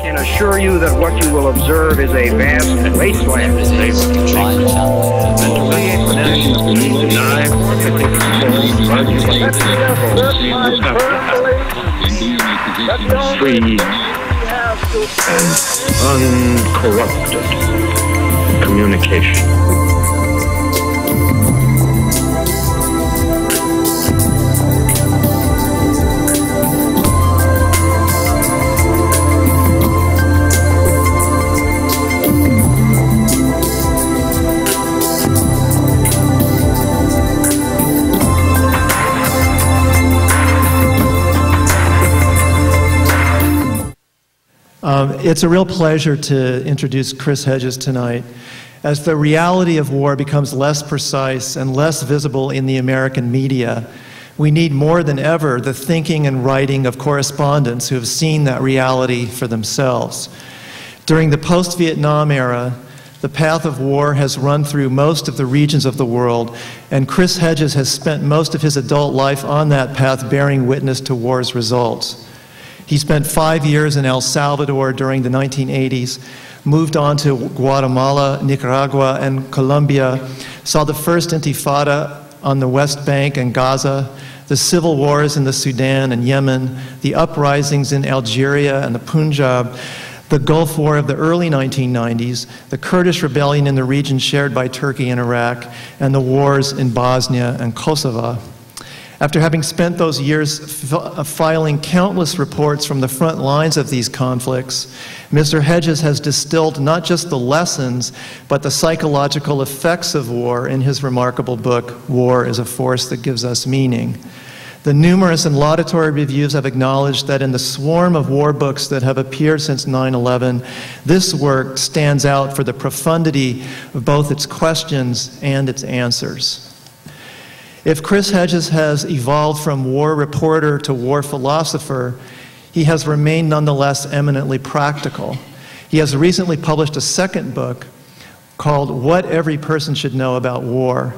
can assure you that what you will observe is a vast wasteland. Free and uncorrupted communication. It's a real pleasure to introduce Chris Hedges tonight. As the reality of war becomes less precise and less visible in the American media, we need more than ever the thinking and writing of correspondents who have seen that reality for themselves. During the post-Vietnam era, the path of war has run through most of the regions of the world, and Chris Hedges has spent most of his adult life on that path bearing witness to war's results. He spent 5 years in El Salvador during the 1980s, moved on to Guatemala, Nicaragua, and Colombia, saw the first intifada on the West Bank and Gaza, the civil wars in the Sudan and Yemen, the uprisings in Algeria and the Punjab, the Gulf War of the early 1990s, the Kurdish rebellion in the region shared by Turkey and Iraq, and the wars in Bosnia and Kosovo. After having spent those years filing countless reports from the front lines of these conflicts, Mr. Hedges has distilled not just the lessons, but the psychological effects of war in his remarkable book, War is a Force That Gives Us Meaning. The numerous and laudatory reviews have acknowledged that in the swarm of war books that have appeared since 9/11, this work stands out for the profundity of both its questions and its answers. If Chris Hedges has evolved from war reporter to war philosopher, he has remained nonetheless eminently practical. He has recently published a second book called What Every Person Should Know About War.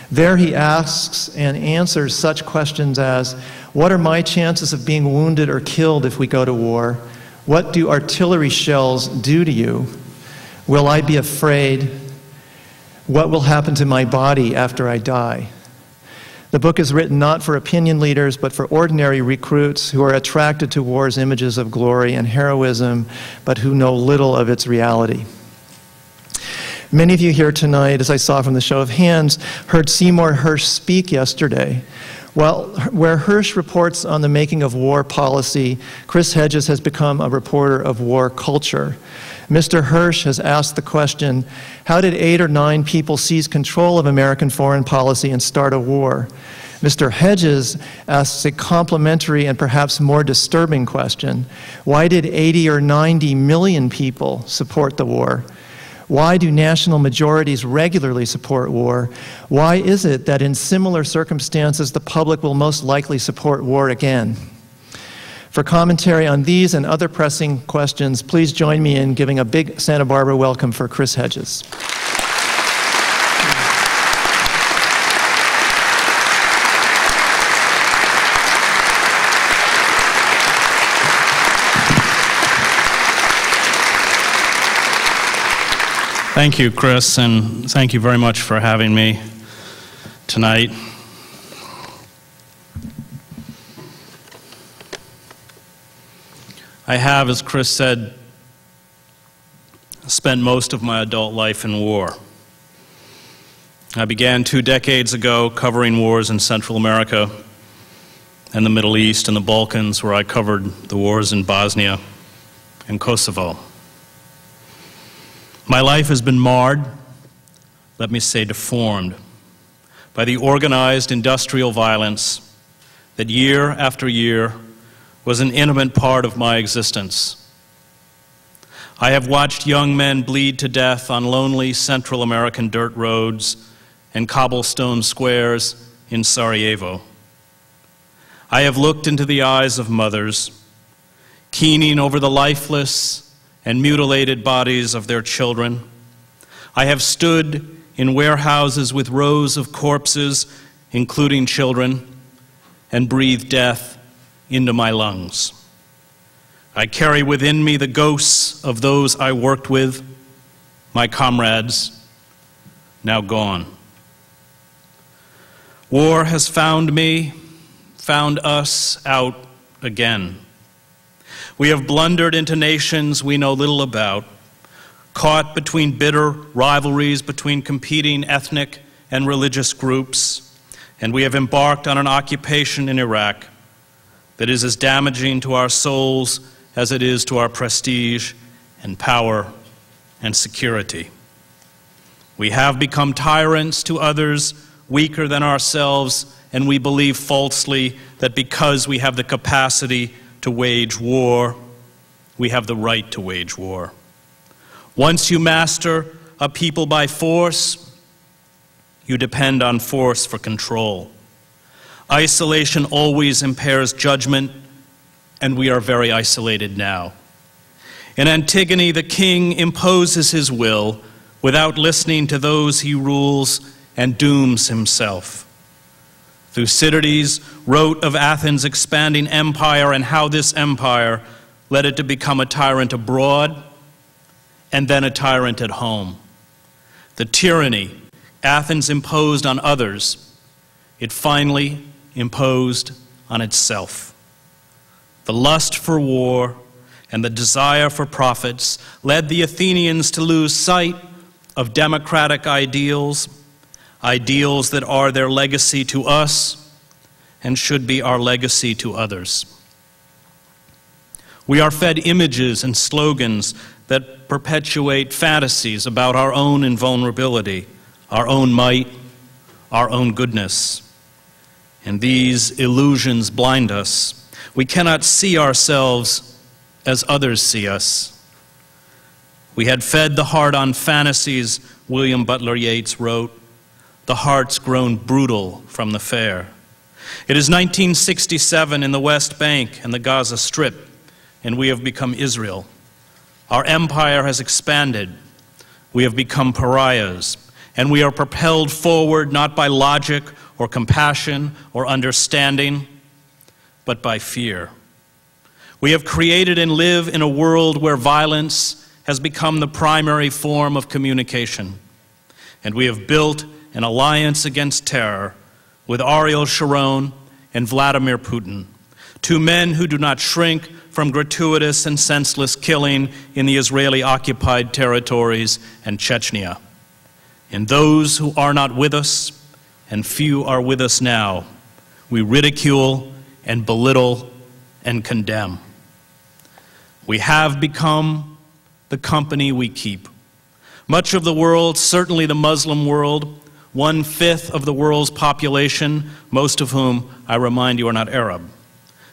There he asks and answers such questions as, what are my chances of being wounded or killed if we go to war? What do artillery shells do to you? Will I be afraid? What will happen to my body after I die? The book is written not for opinion leaders, but for ordinary recruits who are attracted to war's images of glory and heroism, but who know little of its reality. Many of you here tonight, as I saw from the show of hands, heard Seymour Hersh speak yesterday. Well, where Hersh reports on the making of war policy, Chris Hedges has become a reporter of war culture. Mr. Hersh has asked the question, how did 8 or 9 people seize control of American foreign policy and start a war? Mr. Hedges asks a complementary and perhaps more disturbing question, why did 80 or 90 million people support the war? Why do national majorities regularly support war? Why is it that in similar circumstances the public will most likely support war again? For commentary on these and other pressing questions, please join me in giving a big Santa Barbara welcome for Chris Hedges. Thank you, Chris, and thank you very much for having me tonight. I have, as Chris said, spent most of my adult life in war. I began 2 decades ago covering wars in Central America and the Middle East and the Balkans, where I covered the wars in Bosnia and Kosovo. My life has been marred, let me say deformed, by the organized industrial violence that year after year was an intimate part of my existence. I have watched young men bleed to death on lonely Central American dirt roads and cobblestone squares in Sarajevo. I have looked into the eyes of mothers, keening over the lifeless and mutilated bodies of their children. I have stood in warehouses with rows of corpses, including children, and breathed death into my lungs. I carry within me the ghosts of those I worked with, my comrades, now gone. War has found me, found us out again. We have blundered into nations we know little about, caught between bitter rivalries between competing ethnic and religious groups, and we have embarked on an occupation in Iraq that is as damaging to our souls as it is to our prestige and power and security. We have become tyrants to others weaker than ourselves, and we believe falsely that because we have the capacity to wage war, we have the right to wage war. Once you master a people by force, you depend on force for control. Isolation always impairs judgment, and we are very isolated now. In Antigone, the king imposes his will without listening to those he rules and dooms himself. Thucydides wrote of Athens' expanding empire and how this empire led it to become a tyrant abroad and then a tyrant at home. The tyranny Athens imposed on others, it finally imposed on itself. The lust for war and the desire for profits led the Athenians to lose sight of democratic ideals, ideals that are their legacy to us and should be our legacy to others. We are fed images and slogans that perpetuate fantasies about our own invulnerability, our own might, our own goodness. And these illusions blind us. We cannot see ourselves as others see us. We had fed the heart on fantasies, William Butler Yeats wrote. The heart's grown brutal from the fare. It is 1967 in the West Bank and the Gaza Strip, and we have become Israel. Our empire has expanded. We have become pariahs, and we are propelled forward not by logic or compassion or understanding, but by fear. We have created and live in a world where violence has become the primary form of communication, and we have built an alliance against terror with Ariel Sharon and Vladimir Putin, two men who do not shrink from gratuitous and senseless killing in the Israeli-occupied territories and Chechnya. And those who are not with us, and few are with us now, we ridicule and belittle and condemn. We have become the company we keep. Much of the world, certainly the Muslim world, 1/5 of the world's population, most of whom, I remind you, are not Arab,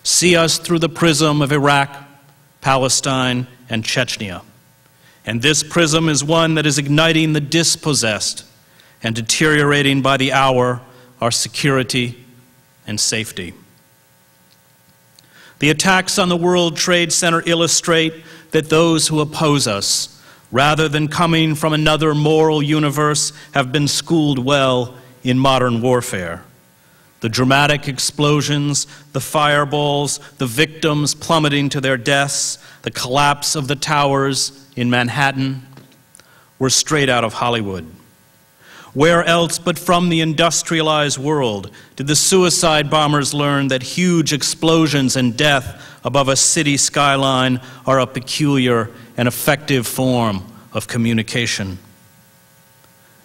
see us through the prism of Iraq, Palestine, and Chechnya. And this prism is one that is igniting the dispossessed and deteriorating by the hour our security and safety. The attacks on the World Trade Center illustrate that those who oppose us, rather than coming from another moral universe, have been schooled well in modern warfare. The dramatic explosions, the fireballs, the victims plummeting to their deaths, the collapse of the towers in Manhattan were straight out of Hollywood. Where else but from the industrialized world did the suicide bombers learn that huge explosions and death above a city skyline are a peculiar and effective form of communication?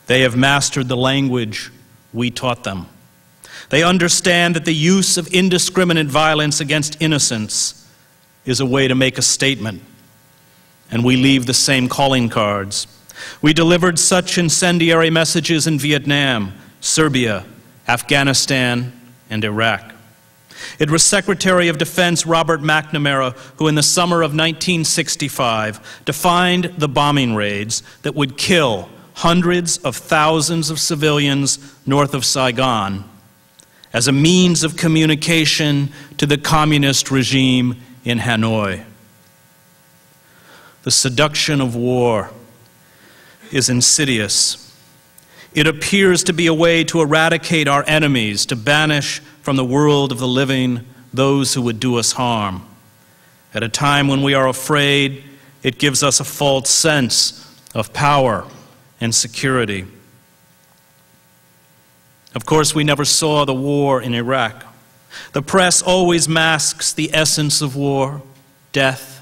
They have mastered the language we taught them. They understand that the use of indiscriminate violence against innocents is a way to make a statement, and we leave the same calling cards. We delivered such incendiary messages in Vietnam, Serbia, Afghanistan, and Iraq. It was Secretary of Defense Robert McNamara who in the summer of 1965 defined the bombing raids that would kill hundreds of thousands of civilians north of Saigon as a means of communication to the communist regime in Hanoi. The seduction of war is insidious. It appears to be a way to eradicate our enemies, to banish from the world of the living those who would do us harm. At a time when we are afraid, it gives us a false sense of power and security. Of course, we never saw the war in Iraq. The press always masks the essence of war, death,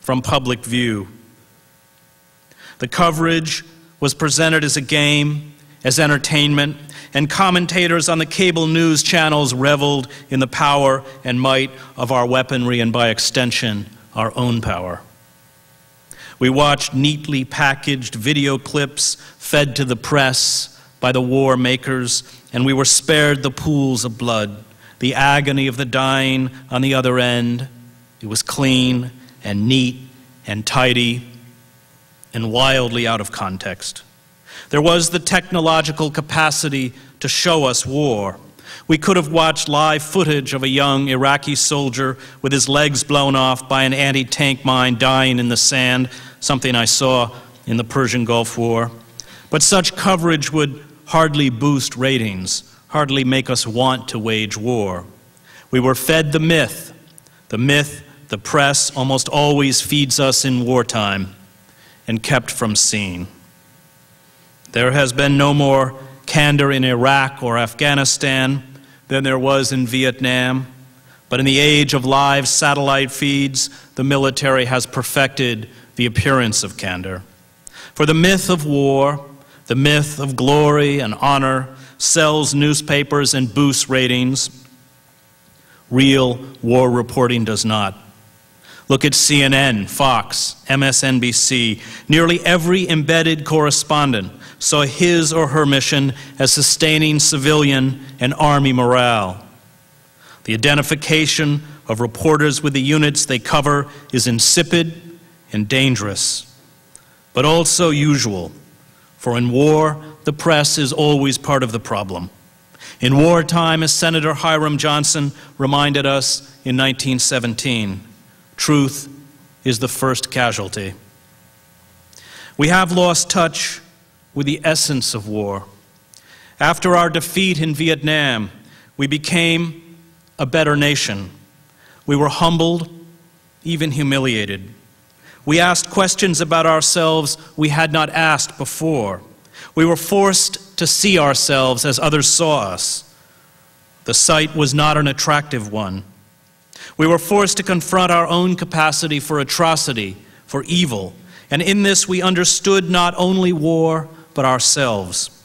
from public view. The coverage was presented as a game, as entertainment, and commentators on the cable news channels reveled in the power and might of our weaponry and, by extension, our own power. We watched neatly packaged video clips fed to the press by the war makers, and we were spared the pools of blood, the agony of the dying on the other end. It was clean and neat and tidy and wildly out of context. There was the technological capacity to show us war. We could have watched live footage of a young Iraqi soldier with his legs blown off by an anti-tank mine dying in the sand, something I saw in the Persian Gulf War. But such coverage would hardly boost ratings, hardly make us want to wage war. We were fed the myth the press almost always feeds us in wartime, and kept from seeing. There has been no more candor in Iraq or Afghanistan than there was in Vietnam, but in the age of live satellite feeds, the military has perfected the appearance of candor. For the myth of war, the myth of glory and honor, sells newspapers and boosts ratings. Real war reporting does not. Look at CNN, Fox, MSNBC. Nearly every embedded correspondent saw his or her mission as sustaining civilian and army morale. The identification of reporters with the units they cover is insipid and dangerous, but also usual, for in war, the press is always part of the problem. In wartime, as Senator Hiram Johnson reminded us in 1917, truth is the first casualty. We have lost touch with the essence of war. After our defeat in Vietnam, we became a better nation. We were humbled, even humiliated. We asked questions about ourselves we had not asked before. We were forced to see ourselves as others saw us. The sight was not an attractive one. We were forced to confront our own capacity for atrocity, for evil, and in this we understood not only war, but ourselves.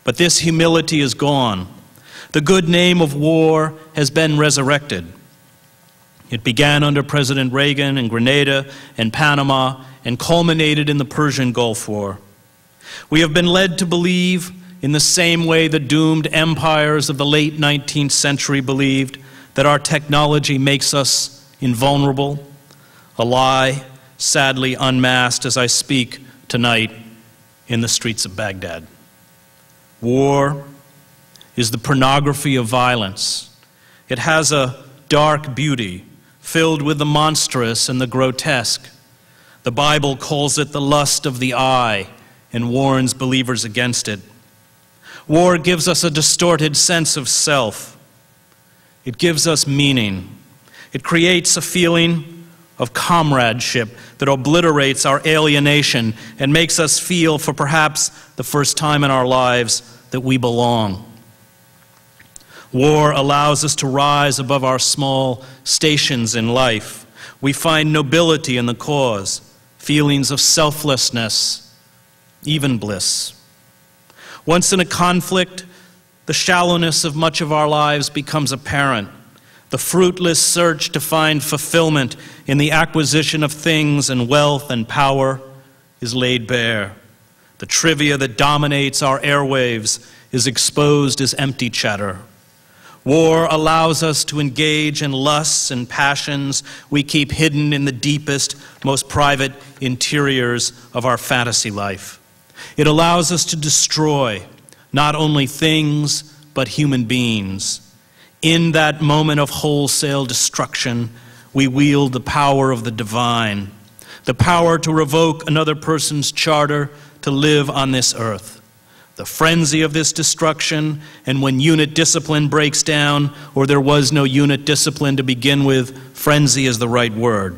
But this humility is gone. The good name of war has been resurrected. It began under President Reagan in Grenada and Panama and culminated in the Persian Gulf War. We have been led to believe, in the same way the doomed empires of the late 19th century believed, that our technology makes us invulnerable, a lie sadly unmasked as I speak tonight in the streets of Baghdad. War is the pornography of violence. It has a dark beauty filled with the monstrous and the grotesque. The Bible calls it the lust of the eye and warns believers against it. War gives us a distorted sense of self. It gives us meaning. It creates a feeling of comradeship that obliterates our alienation and makes us feel, for perhaps the first time in our lives, that we belong. War allows us to rise above our small stations in life. We find nobility in the cause, feelings of selflessness, even bliss. Once in a conflict, the shallowness of much of our lives becomes apparent. The fruitless search to find fulfillment in the acquisition of things and wealth and power is laid bare. The trivia that dominates our airwaves is exposed as empty chatter. War allows us to engage in lusts and passions we keep hidden in the deepest, most private interiors of our fantasy life. It allows us to destroy not only things, but human beings. In that moment of wholesale destruction, we wield the power of the divine, the power to revoke another person's charter to live on this earth, the frenzy of this destruction, and when unit discipline breaks down, or there was no unit discipline to begin with, frenzy is the right word,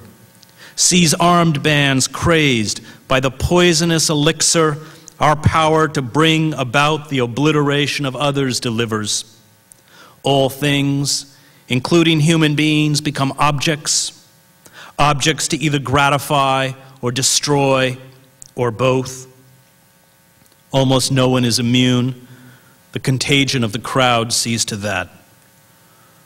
sees armed bands crazed by the poisonous elixir our power to bring about the obliteration of others delivers. All things, including human beings, become objects, objects to either gratify or destroy, or both. Almost no one is immune. The contagion of the crowd sees to that.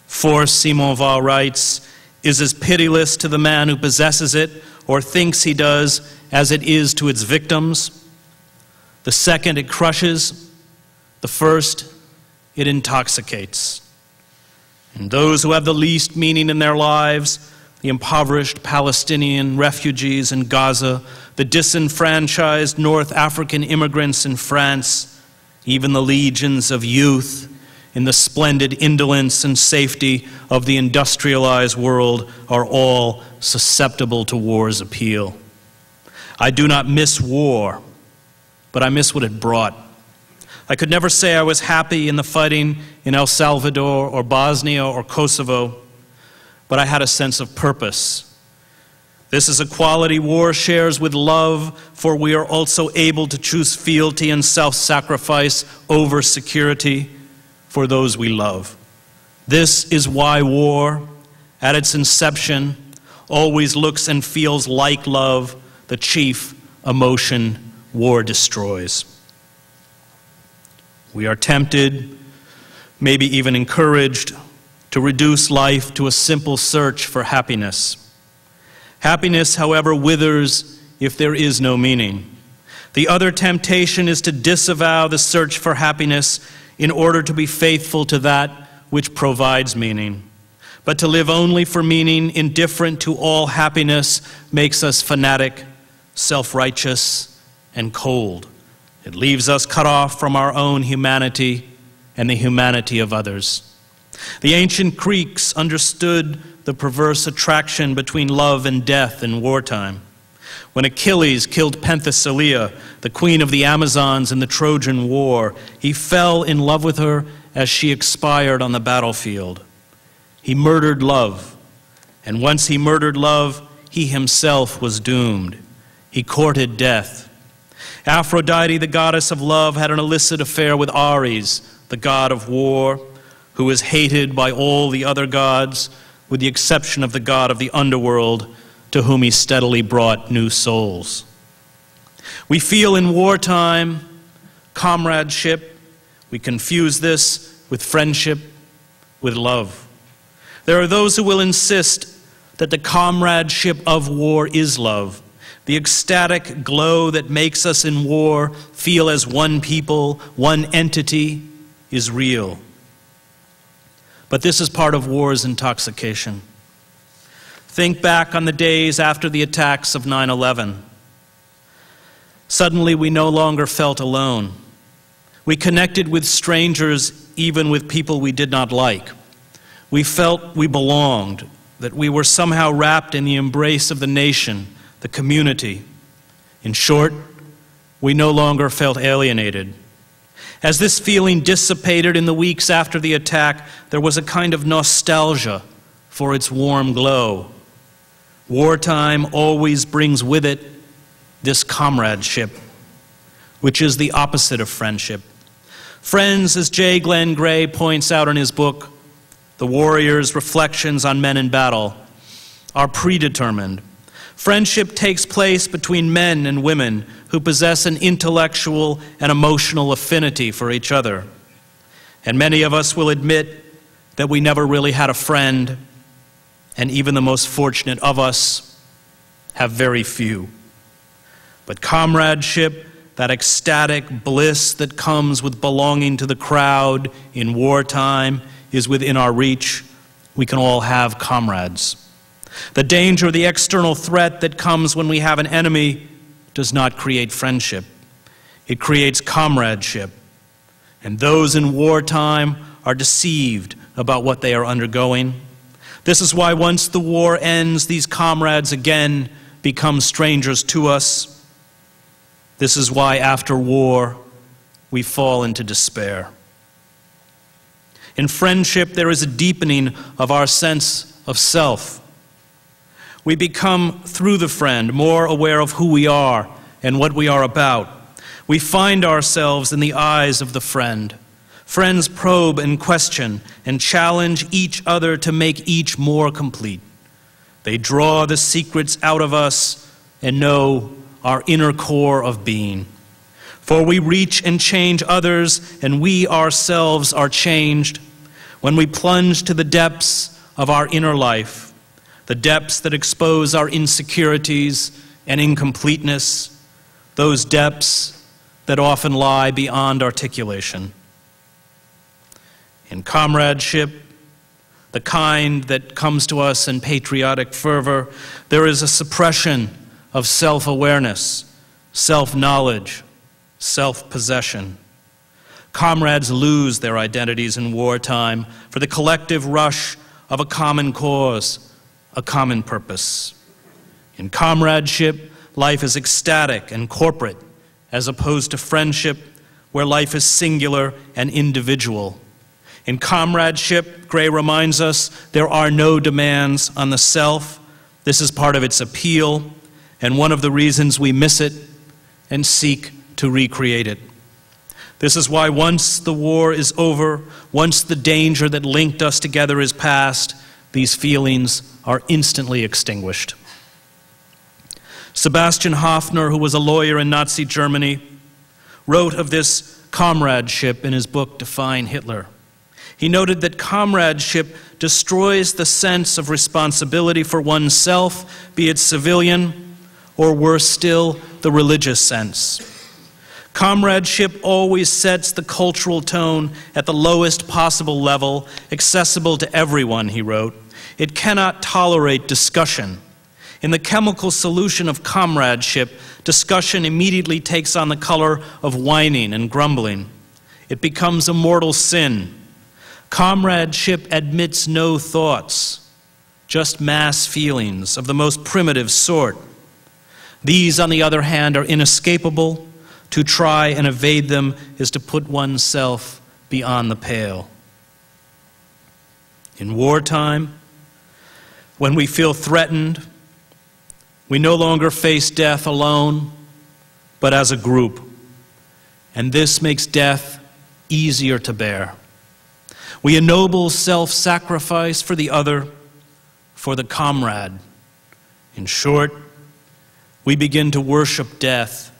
Force, Simon Weil writes, is as pitiless to the man who possesses it or thinks he does as it is to its victims. The second it crushes, the first it intoxicates. And those who have the least meaning in their lives, the impoverished Palestinian refugees in Gaza, the disenfranchised North African immigrants in France, even the legions of youth in the splendid indolence and safety of the industrialized world are all susceptible to war's appeal. I do not miss war, but I miss what it brought. I could never say I was happy in the fighting in El Salvador or Bosnia or Kosovo, but I had a sense of purpose. This is a quality war shares with love, for we are also able to choose fealty and self-sacrifice over security for those we love. This is why war, at its inception, always looks and feels like love, the chief emotion war destroys. We are tempted, maybe even encouraged, to reduce life to a simple search for happiness. Happiness, however, withers if there is no meaning. The other temptation is to disavow the search for happiness in order to be faithful to that which provides meaning. But to live only for meaning, indifferent to all happiness, makes us fanatic, self-righteous, and cold. It leaves us cut off from our own humanity and the humanity of others. The ancient Greeks understood the perverse attraction between love and death in wartime. When Achilles killed Penthesilea, the queen of the Amazons in the Trojan War, he fell in love with her as she expired on the battlefield. He murdered love, and once he murdered love, he himself was doomed. He courted death. Aphrodite, the goddess of love, had an illicit affair with Ares, the god of war, who was hated by all the other gods, with the exception of the god of the underworld, to whom he steadily brought new souls. We feel in wartime comradeship. We confuse this with friendship, with love. There are those who will insist that the comradeship of war is love. The ecstatic glow that makes us in war feel as one people, one entity, is real. But this is part of war's intoxication. Think back on the days after the attacks of 9/11. Suddenly we no longer felt alone. We connected with strangers, even with people we did not like. We felt we belonged, that we were somehow wrapped in the embrace of the nation, the community. In short, we no longer felt alienated. As this feeling dissipated in the weeks after the attack, there was a kind of nostalgia for its warm glow. Wartime always brings with it this comradeship, which is the opposite of friendship. Friends, as J. Glenn Gray points out in his book, The Warrior's Reflections on Men in Battle, are predetermined. Friendship takes place between men and women who possess an intellectual and emotional affinity for each other. And many of us will admit that we never really had a friend, and even the most fortunate of us have very few. But comradeship, that ecstatic bliss that comes with belonging to the crowd in wartime, is within our reach. We can all have comrades. The danger, the external threat that comes when we have an enemy does not create friendship. It creates comradeship. And those in wartime are deceived about what they are undergoing. This is why once the war ends, these comrades again become strangers to us. This is why after war, we fall into despair. In friendship, there is a deepening of our sense of self. We become, through the friend, more aware of who we are and what we are about. We find ourselves in the eyes of the friend. Friends probe and question and challenge each other to make each more complete. They draw the secrets out of us and know our inner core of being. For we reach and change others, and we ourselves are changed when we plunge to the depths of our inner life, the depths that expose our insecurities and incompleteness, those depths that often lie beyond articulation. In comradeship, the kind that comes to us in patriotic fervor, there is a suppression of self-awareness, self-knowledge, self-possession. Comrades lose their identities in wartime for the collective rush of a common cause, a common purpose. In comradeship, life is ecstatic and corporate, as opposed to friendship, where life is singular and individual. In comradeship, Gray reminds us, there are no demands on the self. This is part of its appeal, and one of the reasons we miss it and seek to recreate it. This is why once the war is over, once the danger that linked us together is past, these feelings are instantly extinguished. Sebastian Hoffner, who was a lawyer in Nazi Germany, wrote of this comradeship in his book, Define Hitler. He noted that comradeship destroys the sense of responsibility for oneself, be it civilian, or worse still, the religious sense. Comradeship always sets the cultural tone at the lowest possible level, accessible to everyone, he wrote. It cannot tolerate discussion. In the chemical solution of comradeship, discussion immediately takes on the color of whining and grumbling. It becomes a mortal sin. Comradeship admits no thoughts, just mass feelings of the most primitive sort. These, on the other hand, are inescapable. To try and evade them is to put oneself beyond the pale. In wartime, when we feel threatened, we no longer face death alone, but as a group. And this makes death easier to bear. We ennoble self-sacrifice for the other, for the comrade. In short, we begin to worship death,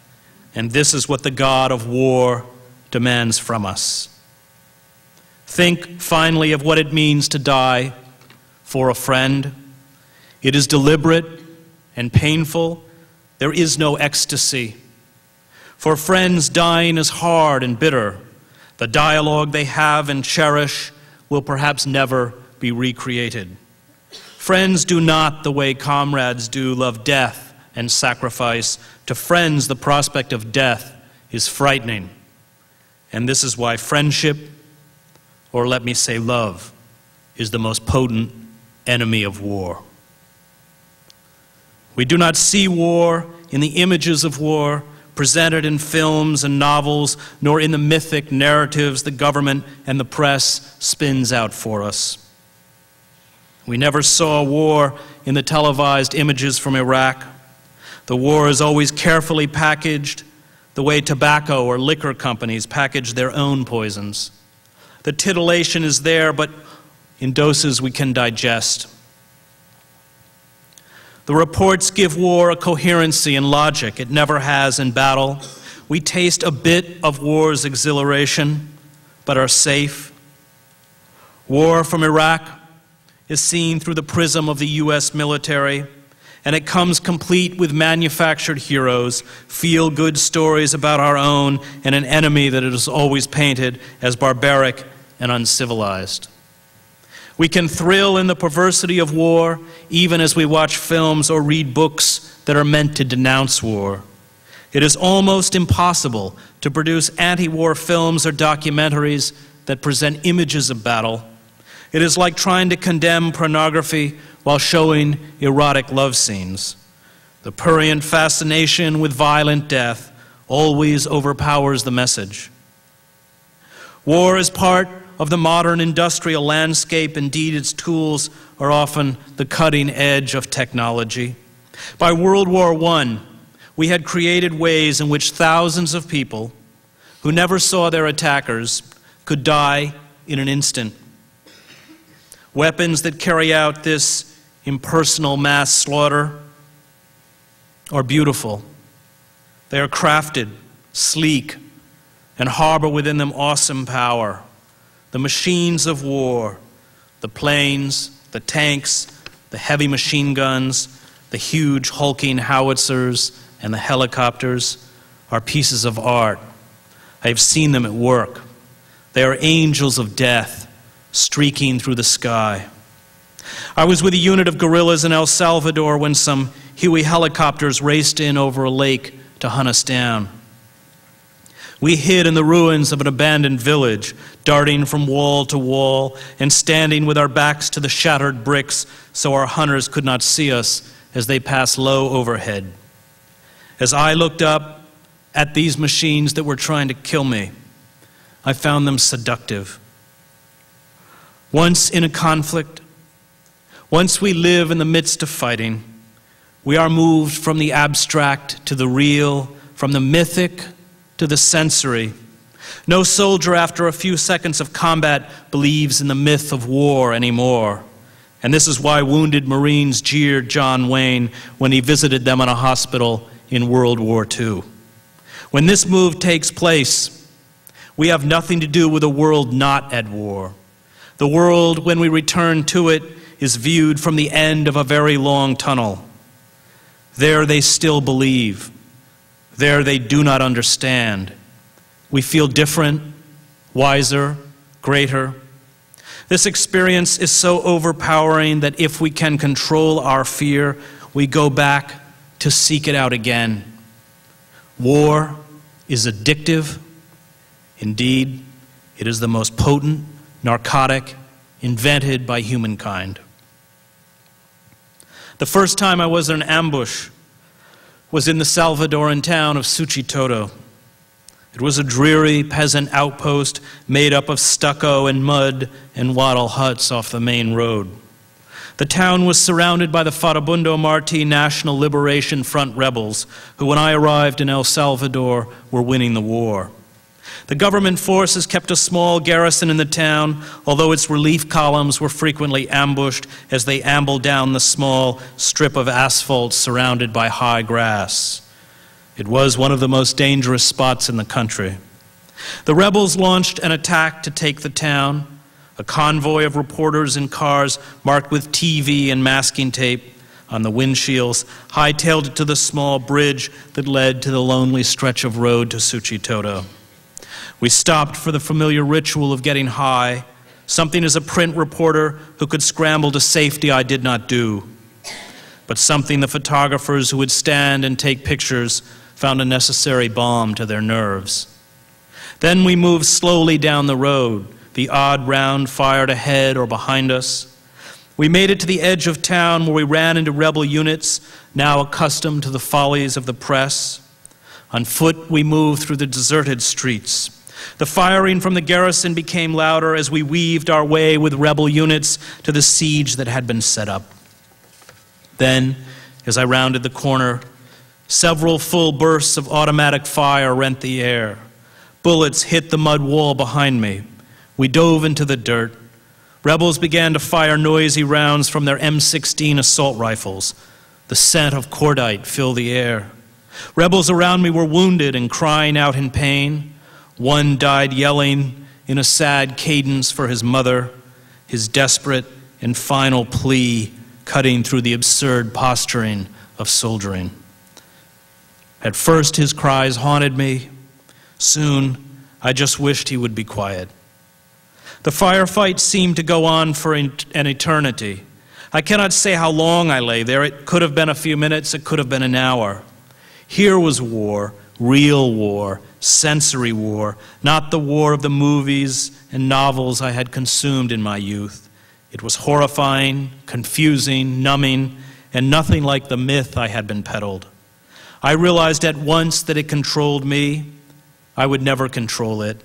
and this is what the God of war demands from us. Think finally of what it means to die for a friend. It is deliberate and painful. There is no ecstasy. For friends, dying is hard and bitter. The dialogue they have and cherish will perhaps never be recreated. Friends do not, the way comrades do, love death and sacrifice. To friends, the prospect of death is frightening. And this is why friendship, or let me say love, is the most potent enemy of war. We do not see war in the images of war presented in films and novels, nor in the mythic narratives the government and the press spins out for us. We never saw war in the televised images from Iraq. The war is always carefully packaged, the way tobacco or liquor companies package their own poisons. The titillation is there, but in doses we can digest. The reports give war a coherency and logic it never has in battle. We taste a bit of war's exhilaration, but are safe. War from Iraq is seen through the prism of the U.S. military, and it comes complete with manufactured heroes, feel-good stories about our own, and an enemy that is always painted as barbaric and uncivilized. We can thrill in the perversity of war, even as we watch films or read books that are meant to denounce war. It is almost impossible to produce anti-war films or documentaries that present images of battle. It is like trying to condemn pornography while showing erotic love scenes. The prurient fascination with violent death always overpowers the message. War is part of the modern industrial landscape. Indeed, its tools are often the cutting edge of technology. By World War I, we had created ways in which thousands of people who never saw their attackers could die in an instant. Weapons that carry out this impersonal mass slaughter are beautiful. They are crafted, sleek, and harbor within them awesome power. The machines of war, the planes, the tanks, the heavy machine guns, the huge hulking howitzers, and the helicopters are pieces of art. I have seen them at work. They are angels of death streaking through the sky. I was with a unit of guerrillas in El Salvador when some Huey helicopters raced in over a lake to hunt us down. We hid in the ruins of an abandoned village, darting from wall to wall and standing with our backs to the shattered bricks so our hunters could not see us as they passed low overhead. As I looked up at these machines that were trying to kill me, I found them seductive. Once in a conflict, once we live in the midst of fighting, we are moved from the abstract to the real, from the mythic to the sensory. No soldier after a few seconds of combat believes in the myth of war anymore. And this is why wounded Marines jeered John Wayne when he visited them in a hospital in World War II. When this move takes place, we have nothing to do with a world not at war. The world, when we return to it, is viewed from the end of a very long tunnel. There they still believe. There they do not understand. We feel different, wiser, greater. This experience is so overpowering that if we can control our fear, we go back to seek it out again. War is addictive. Indeed, it is the most potent narcotic invented by humankind. The first time I was in an ambush was in the Salvadoran town of Suchitoto. It was a dreary peasant outpost made up of stucco and mud and wattle huts off the main road. The town was surrounded by the Farabundo Martí National Liberation Front rebels, who when I arrived in El Salvador were winning the war. The government forces kept a small garrison in the town, although its relief columns were frequently ambushed as they ambled down the small strip of asphalt surrounded by high grass. It was one of the most dangerous spots in the country. The rebels launched an attack to take the town. A convoy of reporters in cars marked with TV and masking tape on the windshields hightailed it to the small bridge that led to the lonely stretch of road to Suchitoto. We stopped for the familiar ritual of getting high, something as a print reporter who could scramble to safety I did not do, but something the photographers who would stand and take pictures found a necessary balm to their nerves. Then we moved slowly down the road, the odd round fired ahead or behind us. We made it to the edge of town where we ran into rebel units, now accustomed to the follies of the press. On foot, we moved through the deserted streets. The firing from the garrison became louder as we weaved our way with rebel units to the siege that had been set up. Then, as I rounded the corner, several full bursts of automatic fire rent the air. Bullets hit the mud wall behind me. We dove into the dirt. Rebels began to fire noisy rounds from their M16 assault rifles. The scent of cordite filled the air. Rebels around me were wounded and crying out in pain. One died yelling in a sad cadence for his mother, his desperate and final plea cutting through the absurd posturing of soldiering. At first, his cries haunted me. Soon, I just wished he would be quiet. The firefight seemed to go on for an eternity. I cannot say how long I lay there. It could have been a few minutes, it could have been an hour. Here was war, real war, sensory war, not the war of the movies and novels I had consumed in my youth. It was horrifying, confusing, numbing, and nothing like the myth I had been peddled. I realized at once that it controlled me. I would never control it.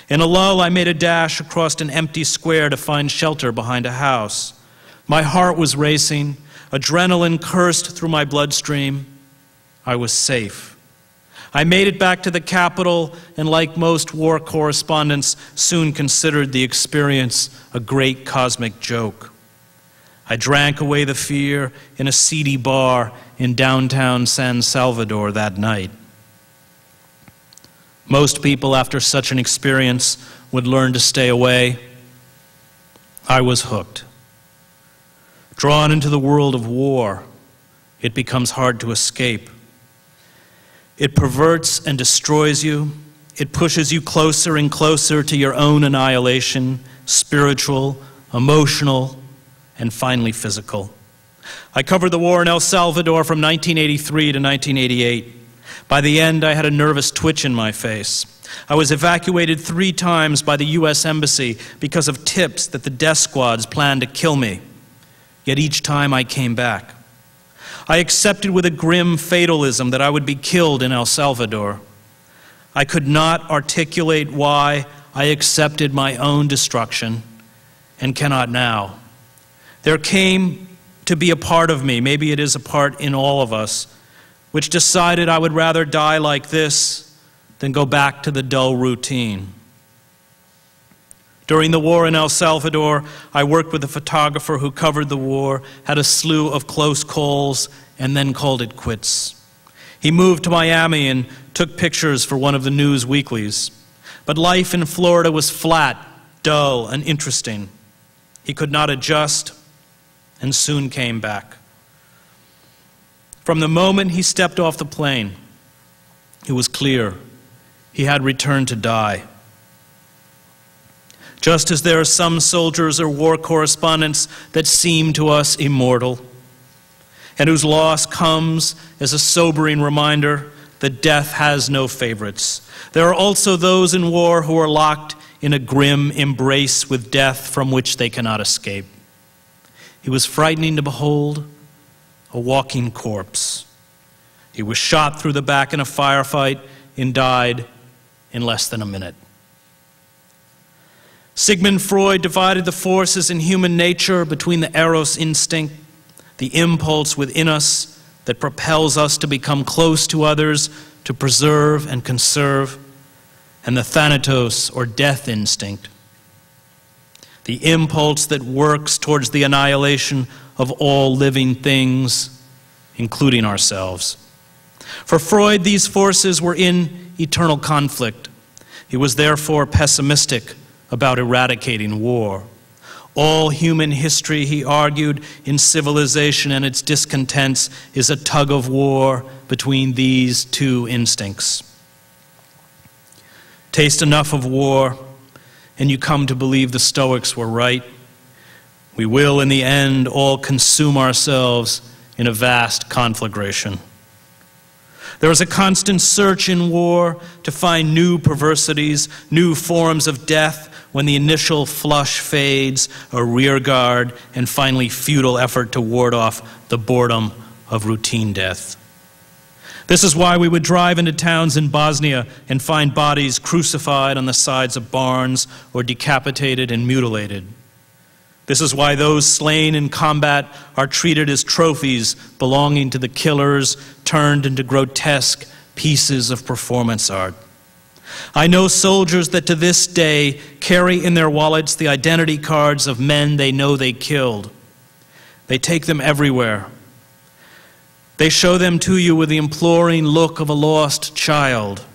In a lull, I made a dash across an empty square to find shelter behind a house. My heart was racing. Adrenaline coursed through my bloodstream. I was safe. I made it back to the capital, and like most war correspondents, soon considered the experience a great cosmic joke. I drank away the fear in a seedy bar in downtown San Salvador that night. Most people, after such an experience, would learn to stay away. I was hooked. Drawn into the world of war, it becomes hard to escape. It perverts and destroys you. It pushes you closer and closer to your own annihilation, spiritual, emotional, and finally physical. I covered the war in El Salvador from 1983 to 1988. By the end, I had a nervous twitch in my face. I was evacuated 3 times by the U.S. Embassy because of tips that the death squads planned to kill me. Yet each time I came back. I accepted with a grim fatalism that I would be killed in El Salvador. I could not articulate why I accepted my own destruction and cannot now. There came to be a part of me, maybe it is a part in all of us, which decided I would rather die like this than go back to the dull routine. During the war in El Salvador, I worked with a photographer who covered the war, had a slew of close calls, and then called it quits. He moved to Miami and took pictures for one of the news weeklies. But life in Florida was flat, dull, and interesting. He could not adjust and soon came back. From the moment he stepped off the plane, it was clear he had returned to die. Just as there are some soldiers or war correspondents that seem to us immortal, and whose loss comes as a sobering reminder that death has no favorites, there are also those in war who are locked in a grim embrace with death from which they cannot escape. He was frightening to behold, a walking corpse. He was shot through the back in a firefight and died in less than a minute. Sigmund Freud divided the forces in human nature between the eros instinct, the impulse within us that propels us to become close to others, to preserve and conserve, and the thanatos, or death instinct, the impulse that works towards the annihilation of all living things, including ourselves. For Freud, these forces were in eternal conflict. He was therefore pessimistic about eradicating war. All human history, he argued, in civilization and its discontents is a tug of war between these two instincts. Taste enough of war, and you come to believe the Stoics were right. We will, in the end, all consume ourselves in a vast conflagration. There is a constant search in war to find new perversities, new forms of death, when the initial flush fades, a rear guard, and finally futile effort to ward off the boredom of routine death. This is why we would drive into towns in Bosnia and find bodies crucified on the sides of barns or decapitated and mutilated. This is why those slain in combat are treated as trophies belonging to the killers, turned into grotesque pieces of performance art. I know soldiers that to this day carry in their wallets the identity cards of men they know they killed. They take them everywhere. They show them to you with the imploring look of a lost child.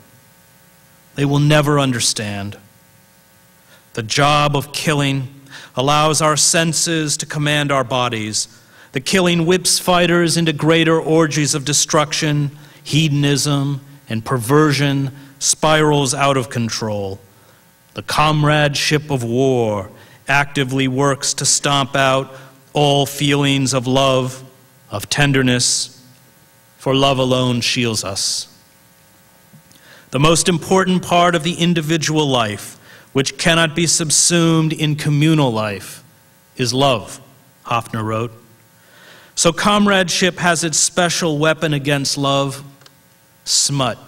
They will never understand. The job of killing allows our senses to command our bodies. The killing whips fighters into greater orgies of destruction, hedonism, and perversion spirals out of control. The comradeship of war actively works to stomp out all feelings of love, of tenderness, for love alone shields us. The most important part of the individual life, which cannot be subsumed in communal life, is love, Hofner wrote. So comradeship has its special weapon against love, smut.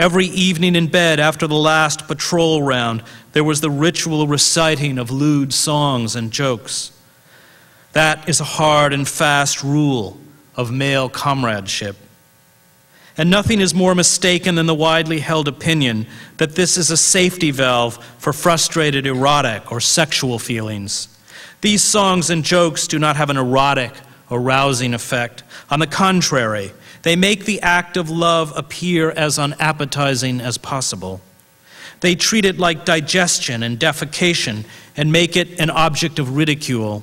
Every evening in bed after the last patrol round, there was the ritual reciting of lewd songs and jokes. That is a hard and fast rule of male comradeship. And nothing is more mistaken than the widely held opinion that this is a safety valve for frustrated erotic or sexual feelings. These songs and jokes do not have an erotic, arousing effect. On the contrary, they make the act of love appear as unappetizing as possible. They treat it like digestion and defecation and make it an object of ridicule.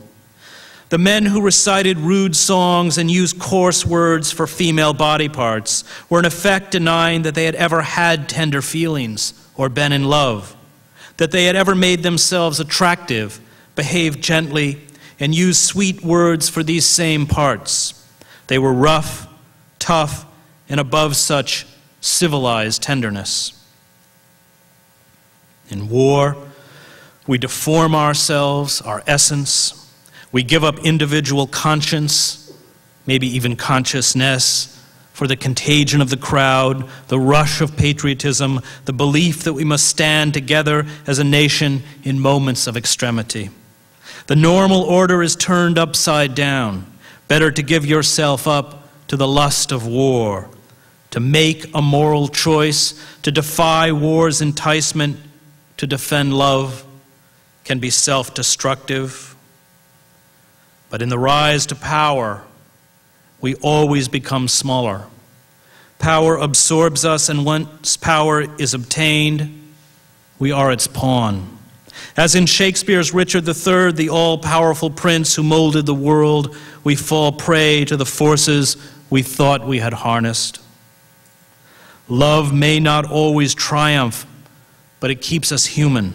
The men who recited rude songs and used coarse words for female body parts were in effect denying that they had ever had tender feelings or been in love, that they had ever made themselves attractive, behaved gently, and used sweet words for these same parts. They were rough, tough, and above such civilized tenderness. In war, we deform ourselves, our essence. We give up individual conscience, maybe even consciousness, for the contagion of the crowd, the rush of patriotism, the belief that we must stand together as a nation in moments of extremity. The normal order is turned upside down. Better to give yourself up to the lust of war, to make a moral choice, to defy war's enticement, to defend love can be self-destructive. But in the rise to power, we always become smaller. Power absorbs us, and once power is obtained, we are its pawn. As in Shakespeare's Richard III, the all-powerful prince who molded the world, we fall prey to the forces we thought we had harnessed. Love may not always triumph, but it keeps us human.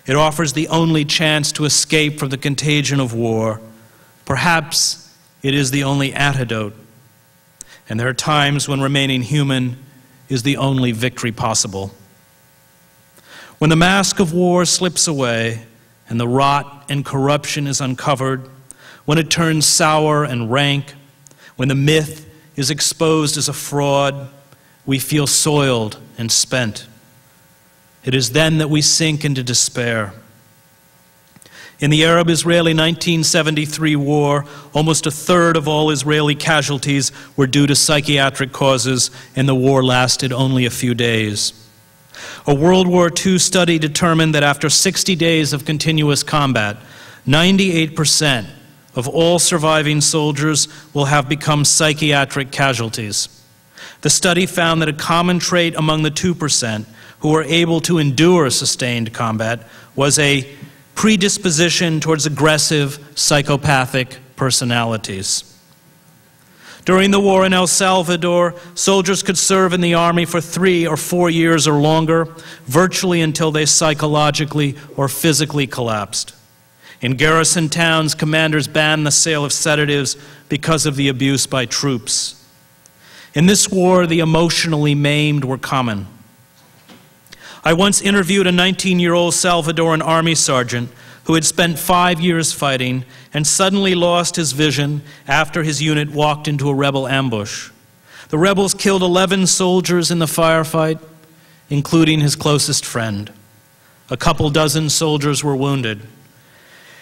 It offers the only chance to escape from the contagion of war. Perhaps it is the only antidote. And there are times when remaining human is the only victory possible. When the mask of war slips away and the rot and corruption is uncovered, when it turns sour and rank, when the myth is exposed as a fraud, we feel soiled and spent. It is then that we sink into despair. In the Arab-Israeli 1973 war, almost a third of all Israeli casualties were due to psychiatric causes, and the war lasted only a few days. A World War II study determined that after 60 days of continuous combat, 98% of all surviving soldiers will have become psychiatric casualties. The study found that a common trait among the 2% who were able to endure sustained combat was a predisposition towards aggressive, psychopathic personalities. During the war in El Salvador, soldiers could serve in the army for 3 or 4 years or longer, virtually until they psychologically or physically collapsed. In garrison towns, commanders banned the sale of sedatives because of the abuse by troops. In this war, the emotionally maimed were common. I once interviewed a 19-year-old Salvadoran army sergeant who had spent 5 years fighting and suddenly lost his vision after his unit walked into a rebel ambush. The rebels killed 11 soldiers in the firefight, including his closest friend. A couple dozen soldiers were wounded.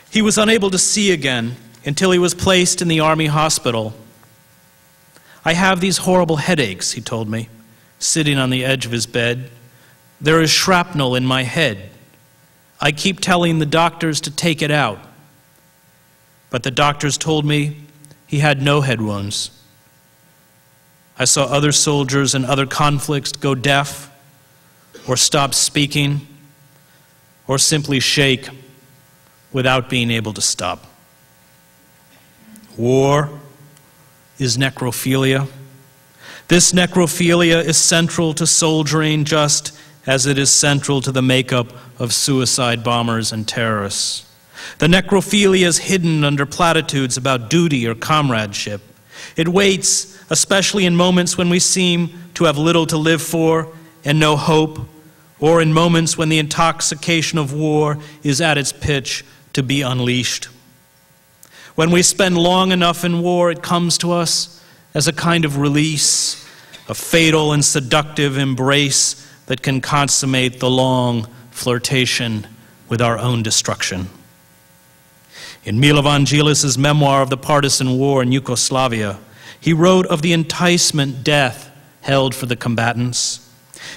He was unable to see again until he was placed in the army hospital. "I have these horrible headaches," he told me, sitting on the edge of his bed. "There is shrapnel in my head. I keep telling the doctors to take it out. But the doctors told me he had no head wounds." I saw other soldiers in other conflicts go deaf, or stop speaking, or simply shake without being able to stop. War is necrophilia. This necrophilia is central to soldiering, just as it is central to the makeup of suicide bombers and terrorists. The necrophilia is hidden under platitudes about duty or comradeship. It waits, especially in moments when we seem to have little to live for and no hope, or in moments when the intoxication of war is at its pitch to be unleashed. When we spend long enough in war, it comes to us as a kind of release, a fatal and seductive embrace that can consummate the long flirtation with our own destruction. In Milovangelis's memoir of the partisan war in Yugoslavia, he wrote of the enticement death held for the combatants.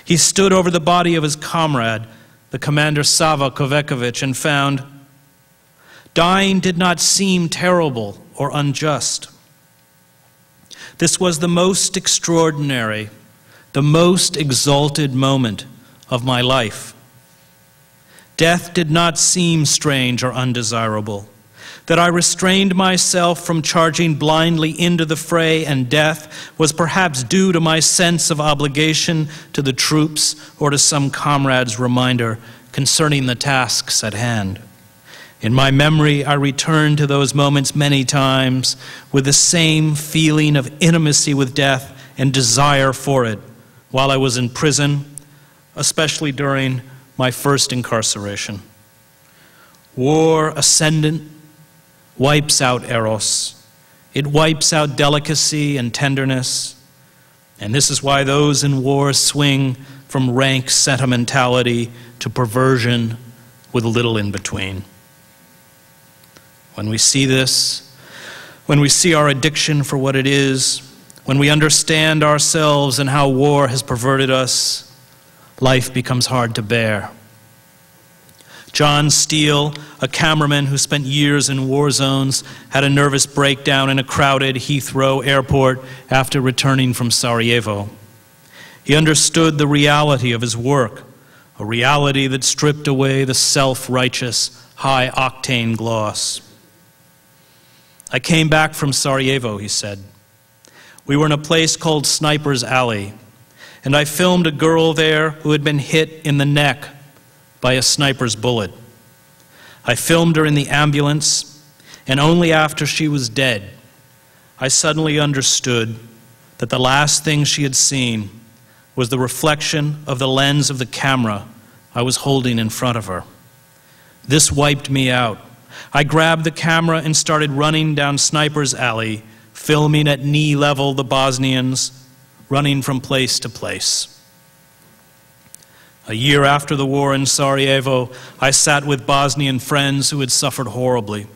He stood over the body of his comrade, the commander Sava Kovekovic, and found, dying did not seem terrible or unjust. This was the most extraordinary, the most exalted moment of my life. Death did not seem strange or undesirable. That I restrained myself from charging blindly into the fray and death was perhaps due to my sense of obligation to the troops or to some comrade's reminder concerning the tasks at hand. In my memory, I returned to those moments many times with the same feeling of intimacy with death and desire for it while I was in prison, especially during my first incarceration. War ascendant wipes out eros. It wipes out delicacy and tenderness. And this is why those in war swing from rank sentimentality to perversion with little in between. When we see this, when we see our addiction for what it is, when we understand ourselves and how war has perverted us, life becomes hard to bear. John Steele, a cameraman who spent years in war zones, had a nervous breakdown in a crowded Heathrow airport after returning from Sarajevo. He understood the reality of his work, a reality that stripped away the self-righteous, high-octane gloss. I came back from Sarajevo, he said. We were in a place called Sniper's Alley, and I filmed a girl there who had been hit in the neck by a sniper's bullet. I filmed her in the ambulance, and only after she was dead, I suddenly understood that the last thing she had seen was the reflection of the lens of the camera I was holding in front of her. This wiped me out. I grabbed the camera and started running down Sniper's Alley, filming at knee level the Bosnians, running from place to place. A year after the war in Sarajevo, I sat with Bosnian friends who had suffered horribly.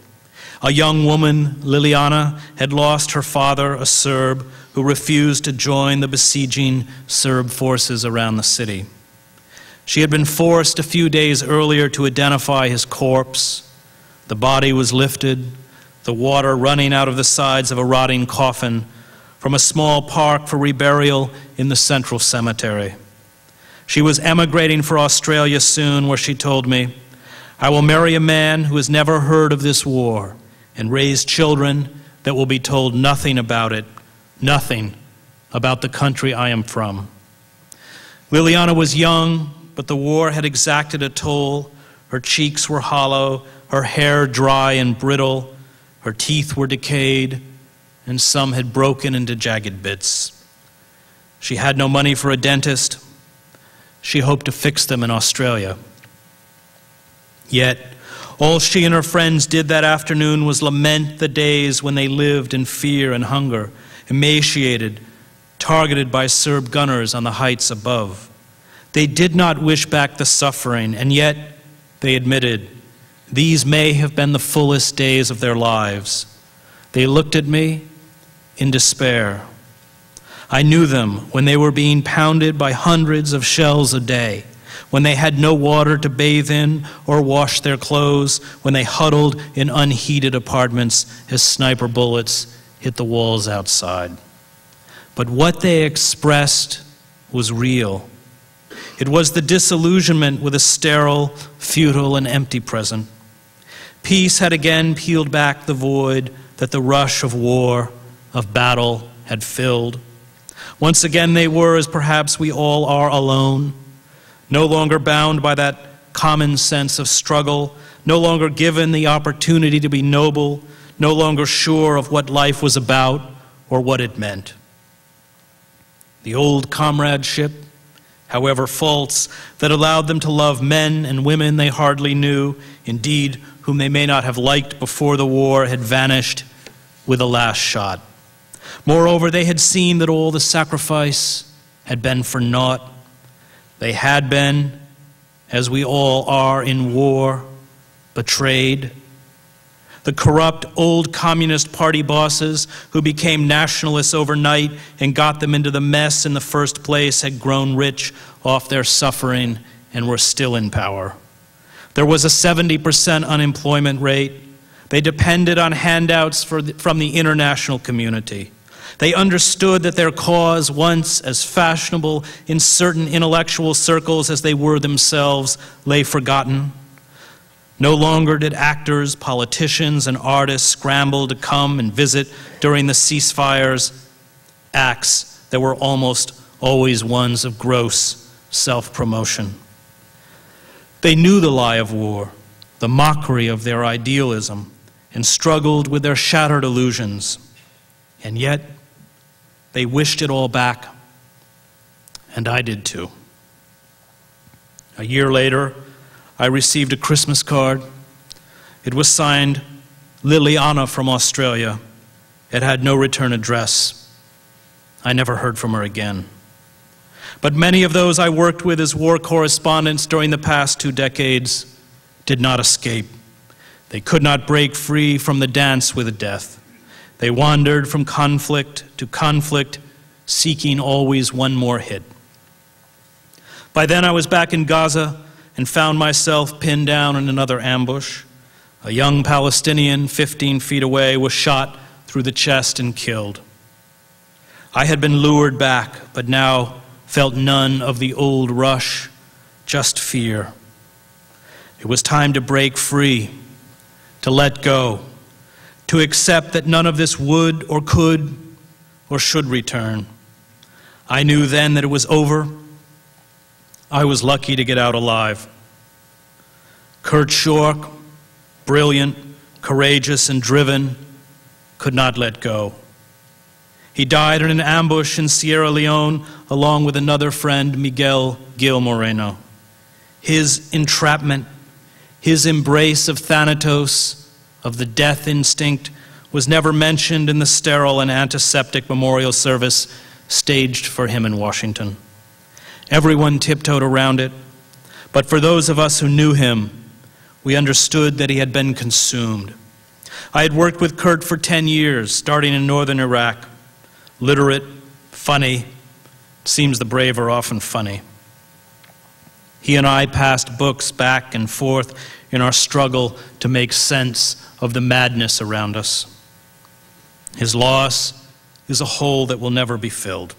A young woman, Liliana, had lost her father, a Serb, who refused to join the besieging Serb forces around the city. She had been forced a few days earlier to identify his corpse. The body was lifted, the water running out of the sides of a rotting coffin from a small park for reburial in the central cemetery. She was emigrating for Australia soon, where she told me, I will marry a man who has never heard of this war and raise children that will be told nothing about it, nothing about the country I am from. Liliana was young, but the war had exacted a toll. Her cheeks were hollow, her hair dry and brittle, her teeth were decayed, and some had broken into jagged bits. She had no money for a dentist. She hoped to fix them in Australia. Yet, all she and her friends did that afternoon was lament the days when they lived in fear and hunger, emaciated, targeted by Serb gunners on the heights above. They did not wish back the suffering, and yet, they admitted, these may have been the fullest days of their lives. They looked at me in despair. I knew them when they were being pounded by hundreds of shells a day, when they had no water to bathe in or wash their clothes, when they huddled in unheated apartments as sniper bullets hit the walls outside. But what they expressed was real. It was the disillusionment with a sterile, futile, and empty present. Peace had again peeled back the void that the rush of war, of battle, had filled. Once again they were, as perhaps we all are, alone, no longer bound by that common sense of struggle, no longer given the opportunity to be noble, no longer sure of what life was about or what it meant. The old comradeship, however false, that allowed them to love men and women they hardly knew, indeed, whom they may not have liked before the war, had vanished with the last shot. Moreover, they had seen that all the sacrifice had been for naught. They had been, as we all are in war, betrayed. The corrupt old Communist Party bosses who became nationalists overnight and got them into the mess in the first place had grown rich off their suffering and were still in power. There was a 70% unemployment rate. They depended on handouts from the international community. They understood that their cause, once as fashionable in certain intellectual circles as they were themselves, lay forgotten. No longer did actors, politicians, and artists scramble to come and visit during the ceasefires, acts that were almost always ones of gross self-promotion. They knew the lie of war, the mockery of their idealism, and struggled with their shattered illusions. And yet, they wished it all back, and I did too. A year later, I received a Christmas card. It was signed Liliana from Australia. It had no return address. I never heard from her again. But many of those I worked with as war correspondents during the past 2 decades did not escape. They could not break free from the dance with death. They wandered from conflict to conflict, seeking always one more hit. By then I was back in Gaza and found myself pinned down in another ambush. A young Palestinian 15 feet away was shot through the chest and killed. I had been lured back, but now felt none of the old rush, just fear. It was time to break free, to let go, to accept that none of this would or could or should return. I knew then that it was over. I was lucky to get out alive. Kurt Schork, brilliant, courageous, and driven, could not let go. He died in an ambush in Sierra Leone along with another friend, Miguel Gil Moreno. His entrapment, his embrace of Thanatos, of the death instinct, was never mentioned in the sterile and antiseptic memorial service staged for him in Washington. Everyone tiptoed around it, but for those of us who knew him, we understood that he had been consumed. I had worked with Kurt for 10 years, starting in northern Iraq. Literate, funny. It seems the brave are often funny. He and I passed books back and forth in our struggle to make sense of the madness around us. His loss is a hole that will never be filled.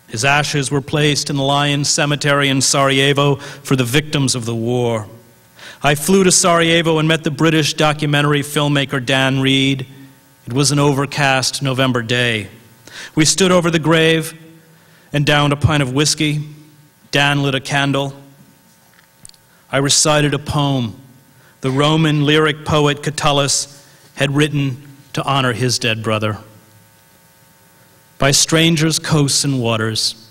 His ashes were placed in the Lions Cemetery in Sarajevo for the victims of the war. I flew to Sarajevo and met the British documentary filmmaker Dan Reed. It was an overcast November day. We stood over the grave and downed a pint of whiskey. Dan lit a candle. I recited a poem the Roman lyric poet Catullus had written to honor his dead brother. By strangers' coasts and waters,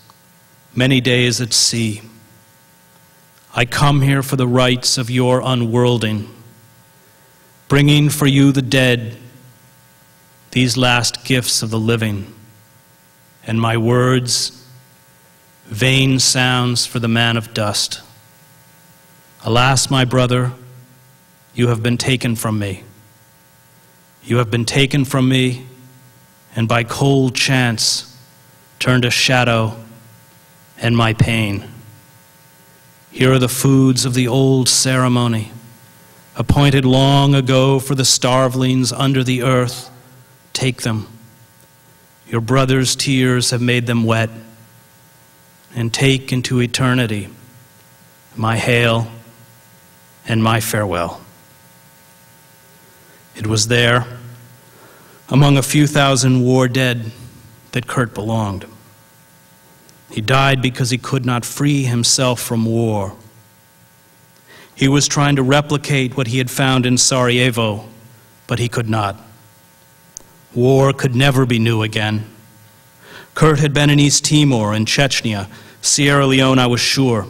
many days at sea, I come here for the rites of your unworlding, bringing for you the dead, these last gifts of the living, and my words, vain sounds for the man of dust. Alas, my brother, you have been taken from me. You have been taken from me, and by cold chance turned a shadow and my pain. Here are the foods of the old ceremony, appointed long ago for the starvelings under the earth. Take them. Your brother's tears have made them wet. And take into eternity my hail and my farewell. It was there, among a few thousand war dead, that Kurt belonged. He died because he could not free himself from war. He was trying to replicate what he had found in Sarajevo, but he could not. War could never be new again. Kurt had been in East Timor and Chechnya. Sierra Leone, I was sure,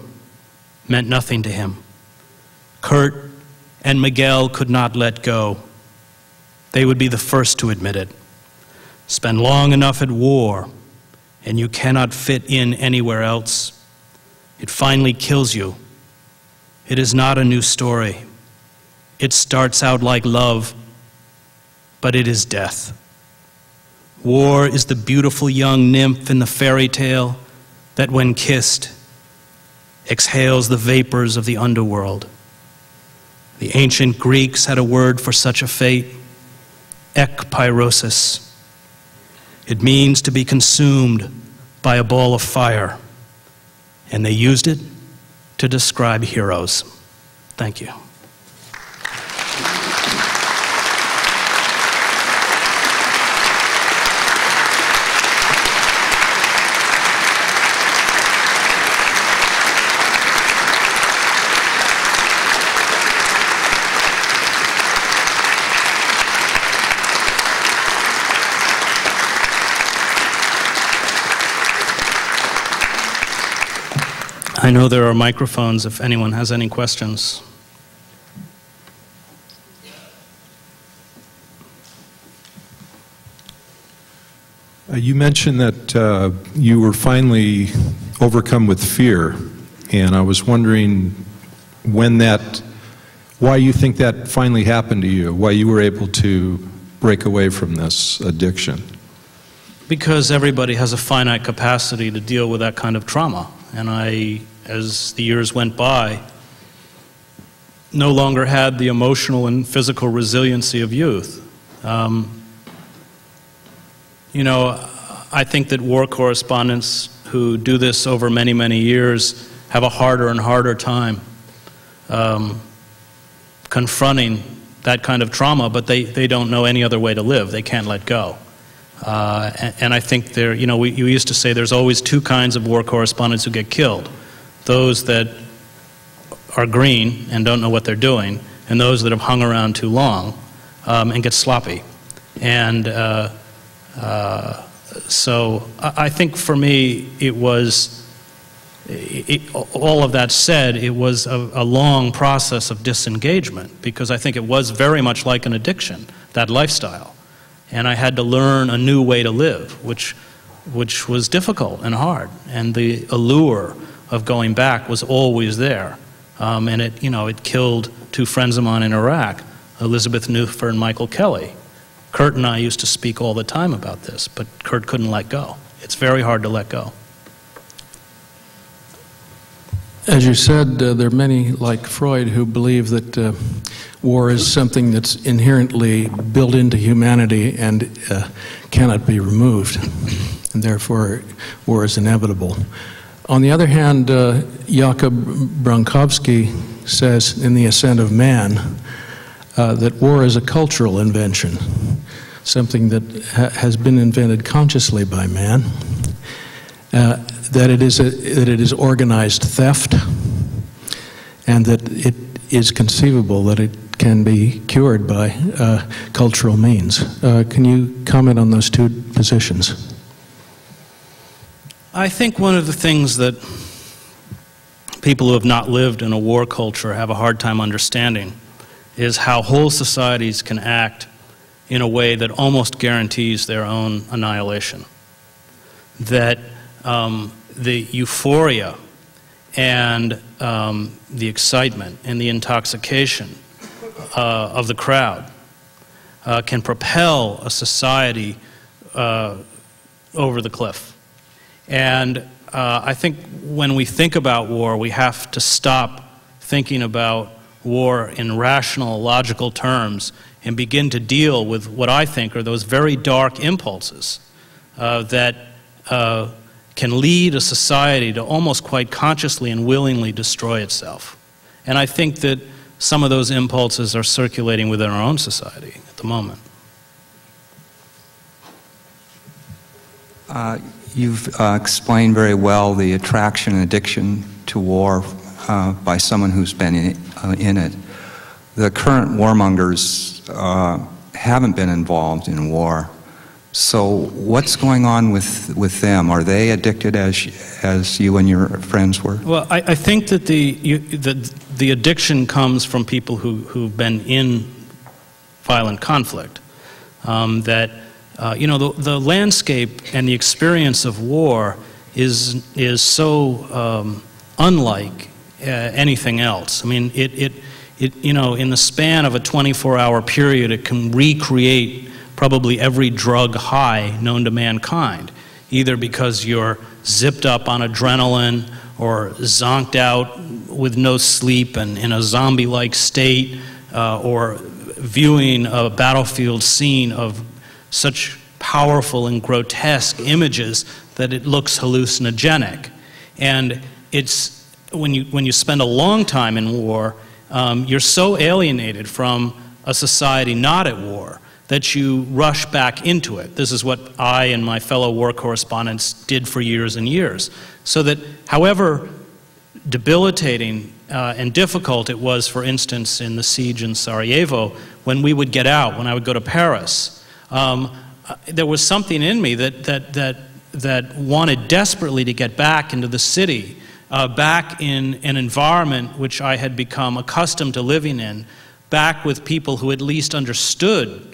meant nothing to him. Kurt and Miguel could not let go. They would be the first to admit it. Spend long enough at war, and you cannot fit in anywhere else. It finally kills you. It is not a new story. It starts out like love, but it is death. War is the beautiful young nymph in the fairy tale that, when kissed, exhales the vapors of the underworld. The ancient Greeks had a word for such a fate, ekpyrosis. It means to be consumed by a ball of fire, and they used it to describe heroes. Thank you. I know there are microphones if anyone has any questions. You mentioned that you were finally overcome with fear, and I was wondering why you think that finally happened to you, why you were able to break away from this addiction. Because everybody has a finite capacity to deal with that kind of trauma. And I, as the years went by, no longer had the emotional and physical resiliency of youth. You know, I think that war correspondents who do this over many, many years have a harder and harder time confronting that kind of trauma, but they don't know any other way to live. They can't let go. And I think there, you know, we used to say there's always two kinds of war correspondents who get killed. Those that are green and don't know what they're doing, and those that have hung around too long and get sloppy. And so I think for me it was, all of that said, it was a long process of disengagement, because I think it was very much like an addiction, that lifestyle. And I had to learn a new way to live, which was difficult and hard. And the allure of going back was always there. And it, you know, it killed two friends of mine in Iraq, Elizabeth Newfer and Michael Kelly. Kurt and I used to speak all the time about this, but Kurt couldn't let go. It's very hard to let go. As you said, there are many, like Freud, who believe that war is something that's inherently built into humanity and cannot be removed, and therefore war is inevitable. On the other hand, Jakob Brankovsky says in The Ascent of Man that war is a cultural invention, something that has been invented consciously by man. That it is organized theft, and that it is conceivable that it can be cured by cultural means. Can you comment on those two positions? I think one of the things that people who have not lived in a war culture have a hard time understanding is how whole societies can act in a way that almost guarantees their own annihilation. That the euphoria and the excitement and the intoxication of the crowd can propel a society over the cliff. And I think when we think about war, we have to stop thinking about war in rational, logical terms and begin to deal with what I think are those very dark impulses that can lead a society to almost quite consciously and willingly destroy itself. And I think that some of those impulses are circulating within our own society at the moment. You've explained very well the attraction and addiction to war by someone who's been in it. The current warmongers haven't been involved in war. So what's going on with them? Are they addicted as you and your friends were? Well, I think that the addiction comes from people who've been in violent conflict. That You know, the landscape and the experience of war is so unlike anything else. I mean, you know, in the span of a 24-hour period, it can recreate probably every drug high known to mankind, either because you're zipped up on adrenaline or zonked out with no sleep and in a zombie-like state, or viewing a battlefield scene of such powerful and grotesque images that it looks hallucinogenic. And it's, when you spend a long time in war, you're so alienated from a society not at war that you rush back into it. This is what I and my fellow war correspondents did for years and years. So that however debilitating and difficult it was, for instance, in the siege in Sarajevo, when we would get out, when I would go to Paris, there was something in me that wanted desperately to get back into the city, back in an environment which I had become accustomed to living in, back with people who at least understood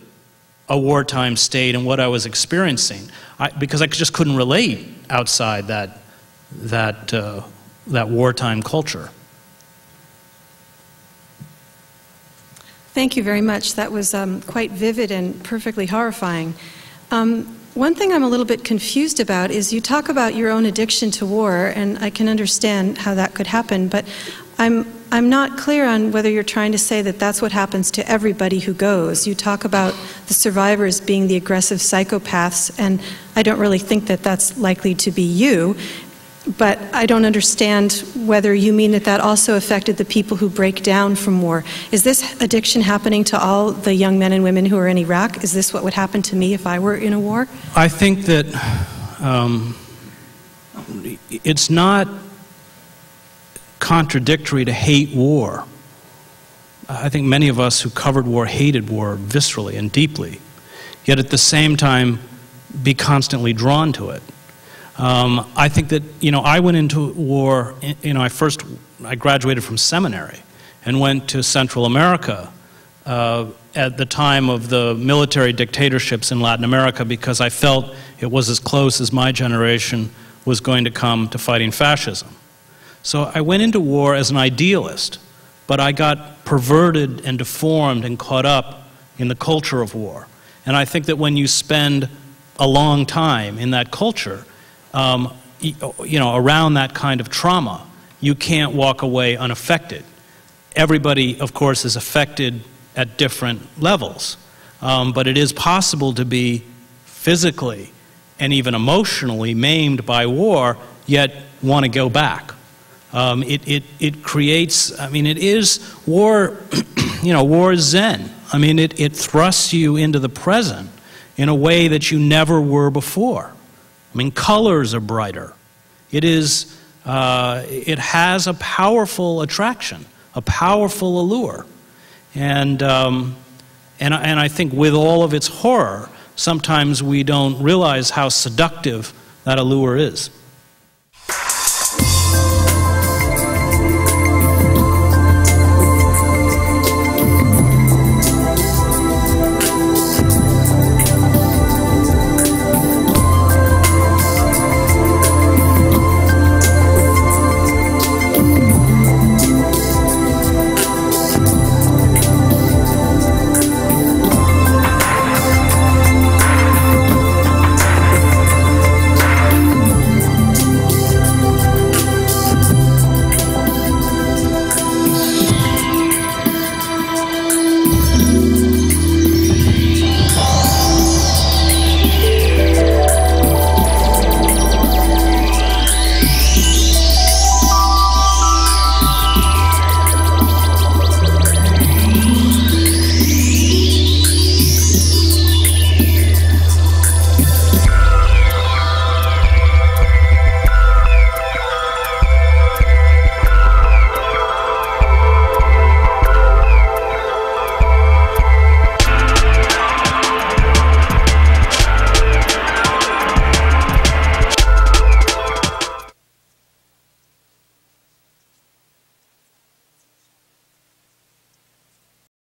a wartime state and what I was experiencing, because I just couldn't relate outside that wartime culture. Thank you very much. That was quite vivid and perfectly horrifying. One thing I'm a little bit confused about is you talk about your own addiction to war, and I can understand how that could happen, but I'm not clear on whether you're trying to say that that's what happens to everybody who goes. You talk about the survivors being the aggressive psychopaths, and I don't really think that that's likely to be you, but I don't understand whether you mean that that also affected the people who break down from war. Is this addiction happening to all the young men and women who are in Iraq? Is this what would happen to me if I were in a war? I think that it's not contradictory to hate war. I think many of us who covered war hated war viscerally and deeply, yet at the same time be constantly drawn to it. I think that, you know, I went into war, you know, I graduated from seminary and went to Central America at the time of the military dictatorships in Latin America, because I felt it was as close as my generation was going to come to fighting fascism. So I went into war as an idealist, but I got perverted and deformed and caught up in the culture of war. And I think that when you spend a long time in that culture, you know, around that kind of trauma, you can't walk away unaffected. Everybody, of course, is affected at different levels, but it is possible to be physically and even emotionally maimed by war, yet want to go back. It creates, I mean, it is war, you know, war is Zen. I mean, it thrusts you into the present in a way that you never were before. I mean, colors are brighter. It has a powerful attraction, a powerful allure. And I think with all of its horror, sometimes we don't realize how seductive that allure is.